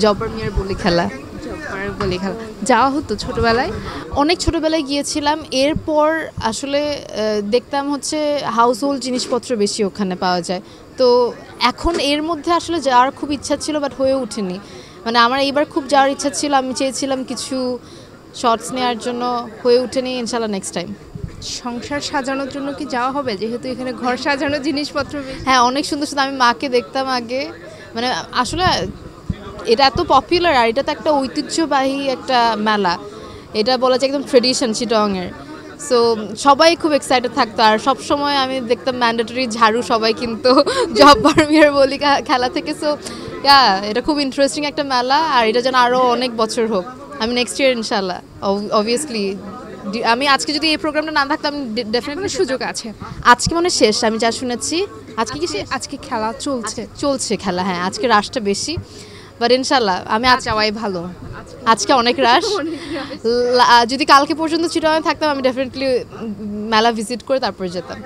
জব্বার মিয়ার বলি খেলা। জব্বার বলি খেলা যাওয়া হতো ছোটবেলায়? অনেক ছোটবেলায় গিয়েছিলাম, এরপর আসলে দেখতাম হচ্ছে হাউস হোল্ড জিনিসপত্র বেশি ওখানে পাওয়া যায়। তো এখন এর মধ্যে আসলে যাওয়ার খুব ইচ্ছা ছিল, বাট হয়ে ওঠেনি। মানে আমার এইবার খুব যাওয়ার ইচ্ছা ছিল, আমি চেয়েছিলাম কিছু শর্টস নেওয়ার জন্য, হয়ে ওঠেনি। ইনশাল্লাহ নেক্সট টাইম। সংসার সাজানোর জন্য কি যাওয়া হবে, যেহেতু এখানে ঘর সাজানোর জিনিসপত্র বেশি? হ্যাঁ, অনেক সুন্দর সুন্দর। আমি মাকে দেখতাম আগে, মানে আসলে এটা এত পপুলার, আর এটা তো একটা ঐতিহ্যবাহী একটা মেলা। এটা বলা যায় একদম ট্রেডিশন চিটংয়ের। সো সবাই খুব এক্সাইটেড থাকতো, আর সব সময় আমি দেখতাম ম্যান্ডেটরি ঝাড়ু সবাই কিন্তু জব্বার মিয়ার বলি খেলা থেকে। সো এটা খুব ইন্টারেস্টিং একটা মেলা, আর এটা যেন আরও অনেক বছর হোক। আমি নেক্সট ইয়ার ইনশাল্লাহ অবভিয়াসলি। আমি আজকে যদি এই প্রোগ্রামটা না থাকতাম, ডেফিনেটলি সুযোগ আছে। আজকে মনে হয় শেষ, আমি যা শুনেছি। আজকে কি শেষ? আজকে খেলা চলছে। চলছে খেলা, হ্যাঁ। আজকে রাশটা বেশি, বাট ইনশাল্লাহ আমি আজ যাওয়াই ভালো। আজকে অনেক রাশ। যদি কালকে পর্যন্ত চিটাগাংয়ে থাকতাম, আমি ডেফিনেটলি মেলা ভিজিট করে তারপরে যেতাম।